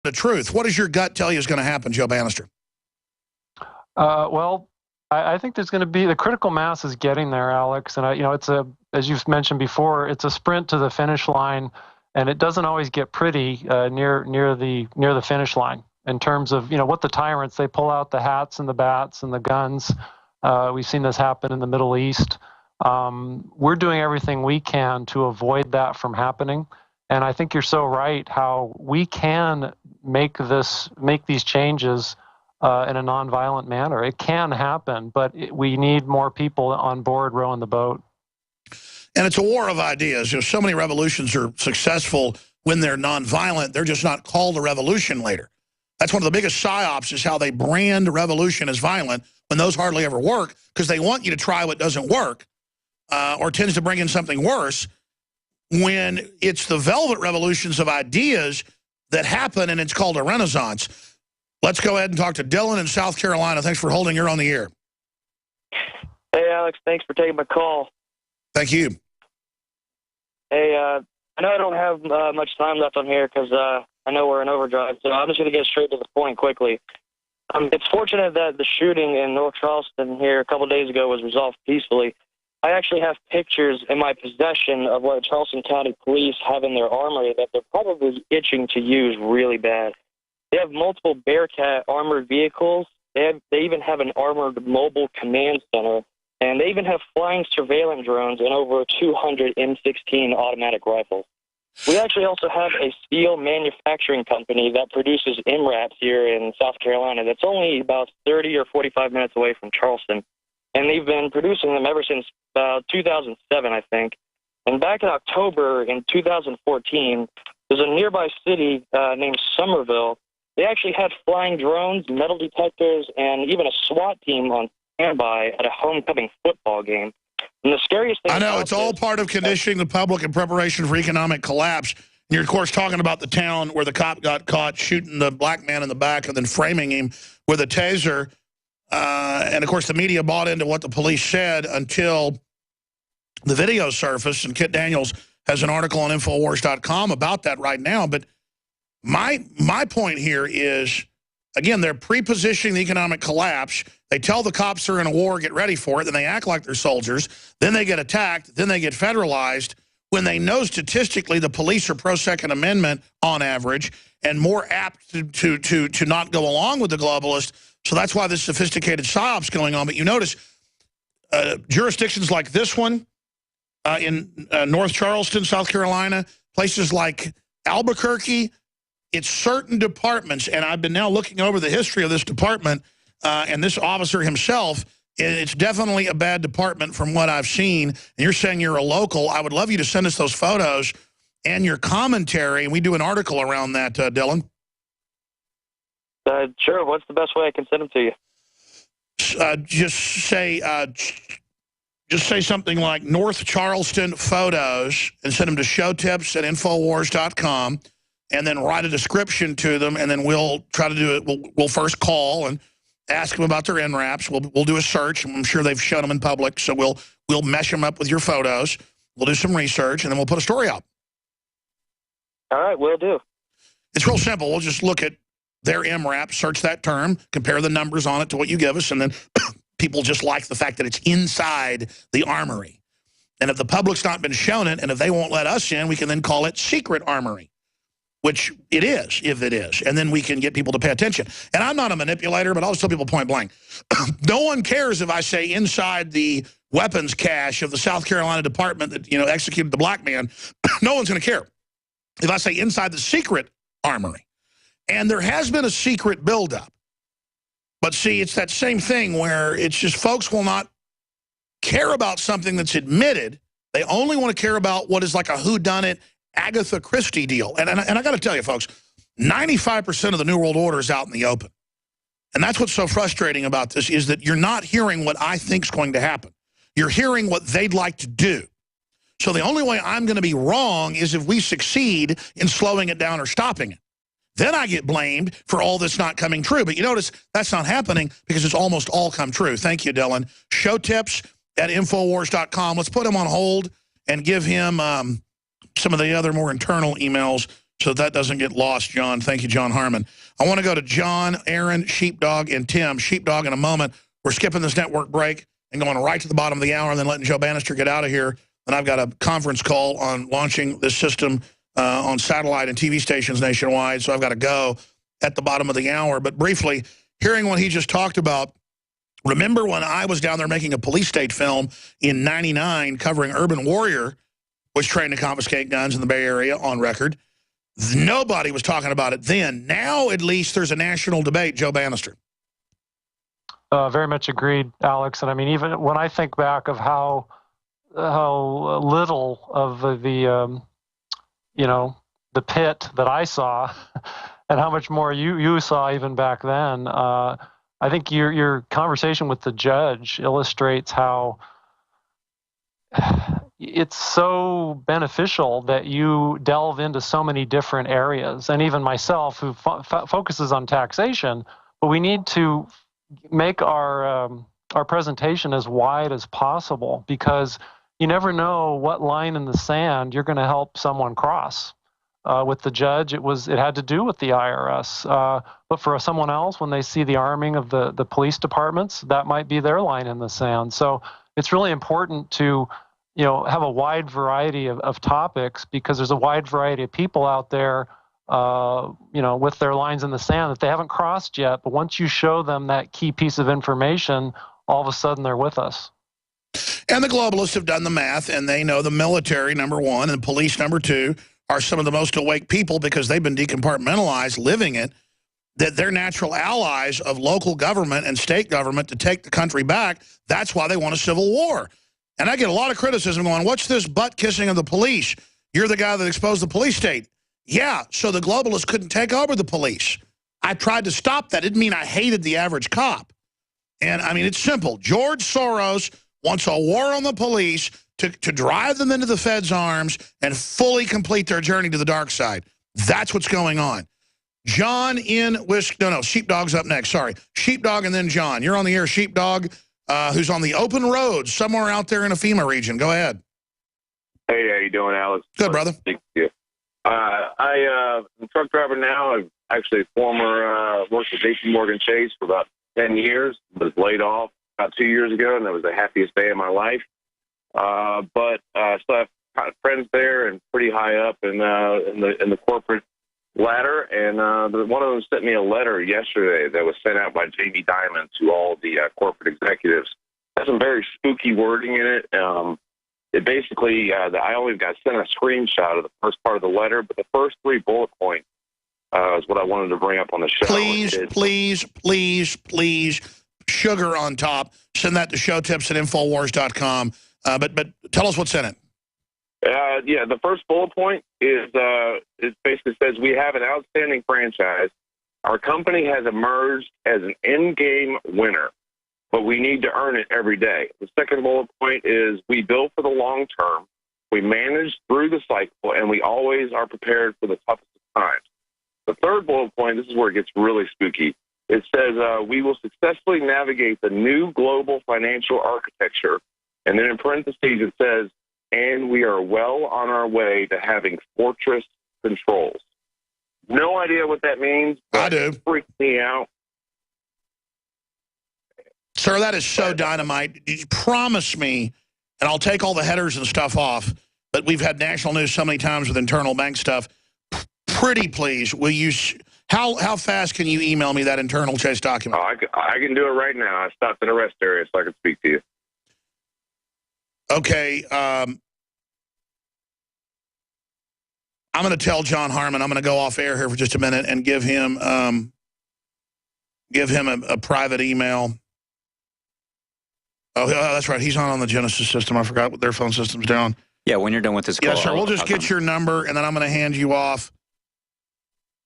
the truth. What does your gut tell you is going to happen, Joe Bannister? Well, I think there's going to be the critical mass is getting there, Alex. And it's as you've mentioned before, it's a sprint to the finish line, and it doesn't always get pretty near the finish line in terms of what the tyrants, they pull out the hats and the bats and the guns. We've seen this happen in the Middle East. We're doing everything we can to avoid that from happening. And I think you're so right how we can make these changes in a nonviolent manner. It can happen, but we need more people on board rowing the boat. And it's a war of ideas. So many revolutions are successful when they're nonviolent. They're just not called a revolution later. That's one of the biggest psyops, is how they brand revolution as violent when those hardly ever work, because they want you to try what doesn't work or tends to bring in something worse, when it's the velvet revolutions of ideas that happen, and it's called a renaissance. Let's go ahead and talk to Dylan in South Carolina. Thanks for holding. You're on the air. Hey, Alex. Thanks for taking my call. Thank you. Hey, I know I don't have much time left on here because I know we're in overdrive, so I'm just going to get straight to the point quickly. It's fortunate that the shooting in North Charleston here a couple of days ago was resolved peacefully. I actually have pictures in my possession of what Charleston County Police have in their armory that they're probably itching to use really bad. They have multiple Bearcat armored vehicles. They even have an armored mobile command center, and they even have flying surveillance drones and over 200 M16 automatic rifles. We actually also have a steel manufacturing company that produces MRAPs here in South Carolina that's only about 30 or 45 minutes away from Charleston. And they've been producing them ever since 2007, I think. And back in October in 2014, there's a nearby city named Somerville. They actually had flying drones, metal detectors, and even a SWAT team on standby at a homecoming football game. And the scariest thing— I know, it's all part of conditioning the public in preparation for economic collapse. And you're, of course, talking about the town where the cop got caught shooting the black man in the back and then framing him with a taser. And, of course, the media bought into what the police said until the video surfaced. And Kit Daniels has an article on Infowars.com about that right now. But my point here is, again, they're pre-positioning the economic collapse. They tell the cops they're in a war, get ready for it. Then they act like they're soldiers. Then they get attacked. Then they get federalized. When they know statistically the police are pro-Second Amendment on average and more apt to not go along with the globalists. So that's why this sophisticated psyop's going on. But you notice jurisdictions like this one in North Charleston, South Carolina, places like Albuquerque, it's certain departments, and I've been now looking over the history of this department and this officer himself. It's definitely a bad department from what I've seen. And you're saying you're a local. I would love you to send us those photos and your commentary, and we do an article around that, Dylan. Sure. What's the best way I can send them to you? Just say something like North Charleston photos and send them to showtips@infowars.com, and then write a description to them, and then we'll try to do it. We'll first call and ask them about their NRAPs. We'll do a search. I'm sure they've shown them in public, so we'll mesh them up with your photos. We'll do some research, and then we'll put a story out. All right, will do. It's real simple. We'll just look at their MRAP, search that term, compare the numbers on it to what you give us, and then people just like the fact that it's inside the armory. And if the public's not been shown it, and if they won't let us in, we can then call it secret armory, which it is, if it is. And then we can get people to pay attention. And I'm not a manipulator, but I'll just tell people point blank. No one cares if I say inside the weapons cache of the South Carolina department that, executed the black man. No one's going to care if I say inside the secret armory. And there has been a secret buildup. But see, it's that same thing where it's just folks will not care about something that's admitted. They only want to care about what is like a whodunit Agatha Christie deal. And I got to tell you, folks, 95% of the New World Order is out in the open. And that's what's so frustrating about this, is that you're not hearing what I think is going to happen. You're hearing what they'd like to do. So the only way I'm going to be wrong is if we succeed in slowing it down or stopping it. Then I get blamed for all this not coming true. But you notice that's not happening because it's almost all come true. Thank you, Dylan. Showtips@infowars.com. Let's put him on hold and give him some of the other more internal emails so that doesn't get lost, John. Thank you, John Harmon. I want to go to John, Aaron, Sheepdog, and Tim. Sheepdog in a moment. We're skipping this network break and going right to the bottom of the hour and then letting Joe Bannister get out of here. Then I've got a conference call on launching this system on satellite and TV stations nationwide, so I've got to go at the bottom of the hour. But briefly, hearing what he just talked about, remember when I was down there making a police state film in '99 covering Urban Warrior, which trained to confiscate guns in the Bay Area on record? Nobody was talking about it then. Now, at least, there's a national debate. Joe Bannister. Very much agreed, Alex. And I mean, even when I think back of how little of the the pit that I saw, and how much more you saw even back then, I think your conversation with the judge illustrates how it's so beneficial that you delve into so many different areas. And even myself, who focuses on taxation, but we need to make our presentation as wide as possible, because you never know what line in the sand you're going to help someone cross. With the judge, it had to do with the IRS. But for someone else, when they see the arming of the police departments, that might be their line in the sand. So it's really important to have a wide variety of topics, because there's a wide variety of people out there, with their lines in the sand that they haven't crossed yet. But once you show them that key piece of information, all of a sudden they're with us. And the globalists have done the math, and they know the military, number one, and police, number two, are some of the most awake people because they've been decompartmentalized, living it, that they're natural allies of local government and state government to take the country back. That's why they want a civil war. And I get a lot of criticism going, what's this butt-kissing of the police? You're the guy that exposed the police state. Yeah, so the globalists couldn't take over the police. I tried to stop that. It didn't mean I hated the average cop. And, I mean, it's simple. George Soros wants a war on the police to drive them into the Fed's arms and fully complete their journey to the dark side. That's what's going on. John in Sheepdog's up next. Sorry. Sheepdog and then John. You're on the air, Sheepdog. Who's on the open road somewhere out there in a FEMA region. Go ahead. Hey, how you doing, Alex? Good, brother. Thank you. I'm a truck driver now. I've actually worked at JP Morgan Chase for about 10 years. Was laid off about 2 years ago, and that was the happiest day of my life. But I still have friends there and pretty high up in the corporate ladder. And one of them sent me a letter yesterday that was sent out by Jamie Dimon to all the corporate executives. It has some very spooky wording in it. It basically, I only got sent a screenshot of the first part of the letter, but the first 3 bullet points is what I wanted to bring up on the show. Please, sugar on top. Send that to showtips@infowars.com. But tell us what's in it. Yeah, the first bullet point is it basically says we have an outstanding franchise. Our company has emerged as an end-game winner, but we need to earn it every day. The second bullet point is we build for the long term, we manage through the cycle, and we always are prepared for the toughest of times. The third bullet point, this is where it gets really spooky. It says we will successfully navigate the new global financial architecture, and then in parentheses it says, and we are well on our way to having fortress controls. No idea what that means. I do. It freaks me out. Sir, that is so dynamite. You promise me, and I'll take all the headers and stuff off, but we've had national news so many times with internal bank stuff. Pretty please, will you... How fast can you email me that internal Chase document? Oh, I can do it right now. I stopped in a rest area so I can speak to you. Okay, I'm going to tell John Harmon. I'm going to go off air here for just a minute and give him a private email. Oh, that's right. He's not on the Genesis system. I forgot what their phone system's down. Yeah, when you're done with this call. Yes, sir. We'll just get your number, and then I'm going to hand you off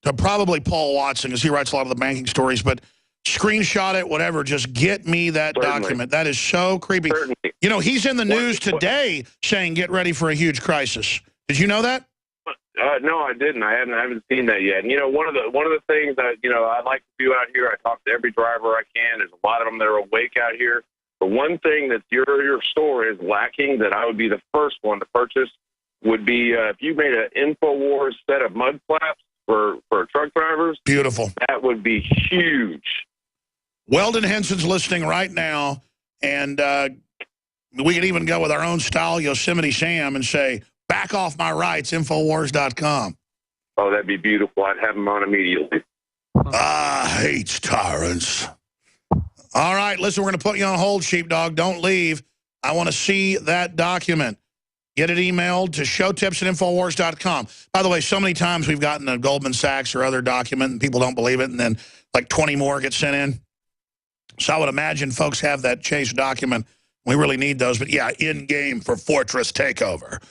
to probably Paul Watson, because he writes a lot of the banking stories, but screenshot it, whatever. Just get me that document. That is so creepy. Certainly. You know, he's in the news today saying get ready for a huge crisis. Did you know that? No, I didn't. I haven't seen that yet. And you know, one of the things that I like to do out here, I talk to every driver I can. There's a lot of them that are awake out here. The one thing that your store is lacking that I would be the first one to purchase would be if you made an InfoWars set of mud flaps for truck drivers. Beautiful. That would be huge. Weldon Henson's listening right now, and we could even go with our own style Yosemite Sam and say, back off my rights, Infowars.com. Oh, that'd be beautiful. I'd have him on immediately. Hates tyrants. All right, listen, we're going to put you on hold, Sheepdog. Don't leave. I want to see that document. Get it emailed to showtips@infowars.com. By the way, so many times we've gotten a Goldman Sachs or other document and people don't believe it, and then like 20 more get sent in. So I would imagine folks have that Chase document. We really need those. But yeah, in-game for Fortress Takeover.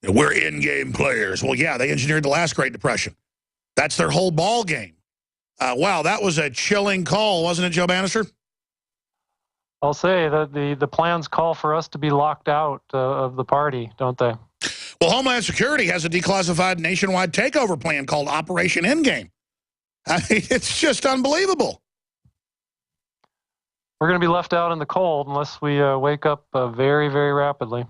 We're in-game players. Well, yeah, they engineered the last Great Depression. That's their whole ball game. Wow, that was a chilling call, wasn't it, Joe Bannister? I'll say that the plans call for us to be locked out of the party, don't they? Well, Homeland Security has a declassified nationwide takeover plan called Operation Endgame. I mean, it's just unbelievable. We're going to be left out in the cold unless we wake up very, very rapidly.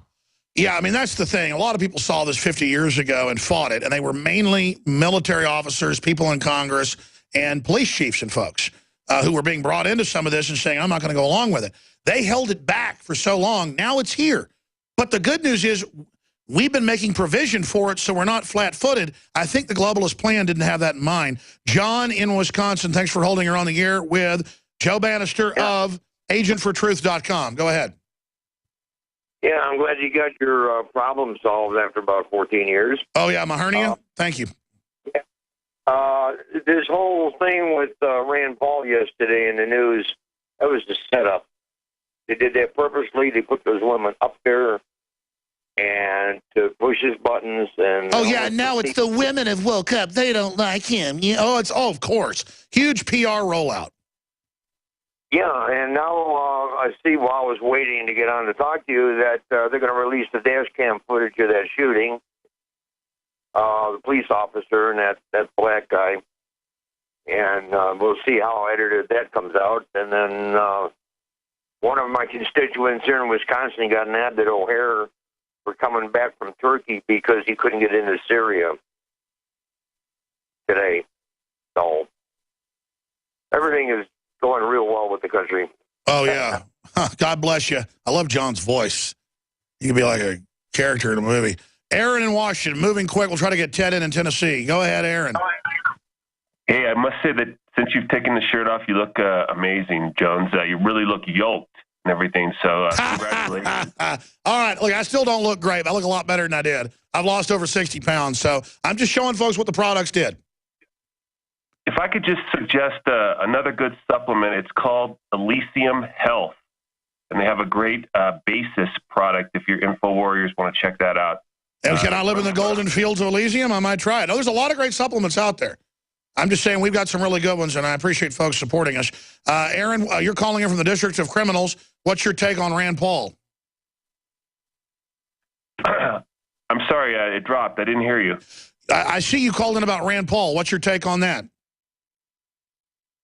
Yeah, I mean, that's the thing. A lot of people saw this 50 years ago and fought it, and they were mainly military officers, people in Congress, and police chiefs and folks who were being brought into some of this and saying, I'm not going to go along with it. They held it back for so long. Now it's here. But the good news is we've been making provision for it, so we're not flat-footed. I think the globalist plan didn't have that in mind. John in Wisconsin, thanks for holding her on the air with Joe Bannister of agentfortruth.com. Go ahead. Yeah, I'm glad you got your problem solved after about 14 years. Oh, yeah, my hernia? Thank you. This whole thing with Rand Paul yesterday in the news, that was the setup. They did that purposely. They put those women up there and to push his buttons. And oh, yeah, now it's the women have woke up. They don't like him. Of course. Huge PR rollout. Yeah, and now I see while I was waiting to get on to talk to you that they're going to release the dash cam footage of that shooting. The police officer and that black guy. And we'll see how edited that comes out. And then one of my constituents here in Wisconsin got an ad that O'Hare for coming back from Turkey because he couldn't get into Syria today. So everything is going real well with the country. Oh, yeah. God bless you. I love John's voice. You could be like a character in a movie. Aaron in Washington, moving quick. We'll try to get Ted in Tennessee. Go ahead, Aaron. Hey, I must say that since you've taken the shirt off, you look amazing, Jones. You really look yoked and everything, so congratulations. All right, look, I still don't look great. I look a lot better than I did. I've lost over 60 pounds, so I'm just showing folks what the products did. If I could just suggest another good supplement, it's called Elysium Health, and they have a great basis product if your Info Warriors want to check that out. And can I live in the golden fields of Elysium? I might try it. Oh, there's a lot of great supplements out there. I'm just saying we've got some really good ones, and I appreciate folks supporting us. Aaron, you're calling in from the District of Criminals. What's your take on Rand Paul? I'm sorry, it dropped. I didn't hear you. I see you called in about Rand Paul. What's your take on that?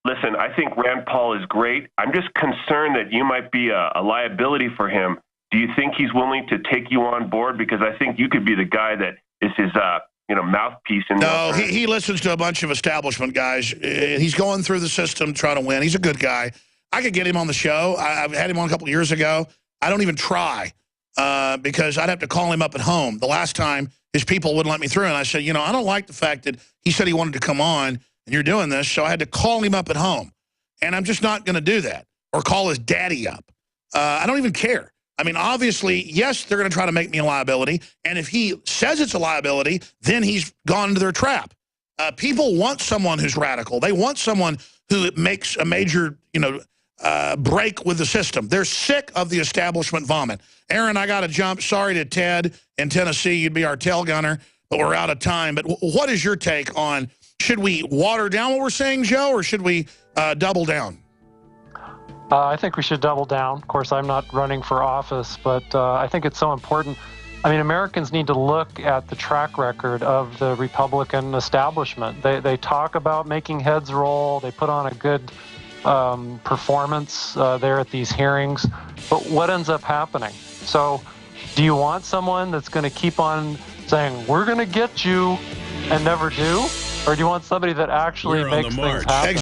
Listen, I think Rand Paul is great. I'm just concerned that you might be a liability for him. Do you think he's willing to take you on board? Because I think you could be the guy that is his mouthpiece. No, he listens to a bunch of establishment guys. He's going through the system trying to win. He's a good guy. I could get him on the show. I've had him on a couple of years ago. I don't even try because I'd have to call him up at home. The last time, his people wouldn't let me through. And I said, I don't like the fact that he said he wanted to come on and you're doing this. So I had to call him up at home. And I'm just not going to do that or call his daddy up. I don't even care. I mean, obviously, yes, they're going to try to make me a liability. And if he says it's a liability, then he's gone into their trap. People want someone who's radical. They want someone who makes a major, break with the system. They're sick of the establishment vomit. Aaron, I got to jump. Sorry to Ted in Tennessee. You'd be our tail gunner, but we're out of time. But what is your take on, should we water down what we're saying, Joe, or should we double down? I think we should double down. Of course, I'm not running for office, but I think it's so important. I mean, Americans need to look at the track record of the Republican establishment. They talk about making heads roll. They put on a good performance there at these hearings. But what ends up happening? So do you want someone that's going to keep on saying, we're going to get you, and never do? Or do you want somebody that actually We're on makes the things march. happen?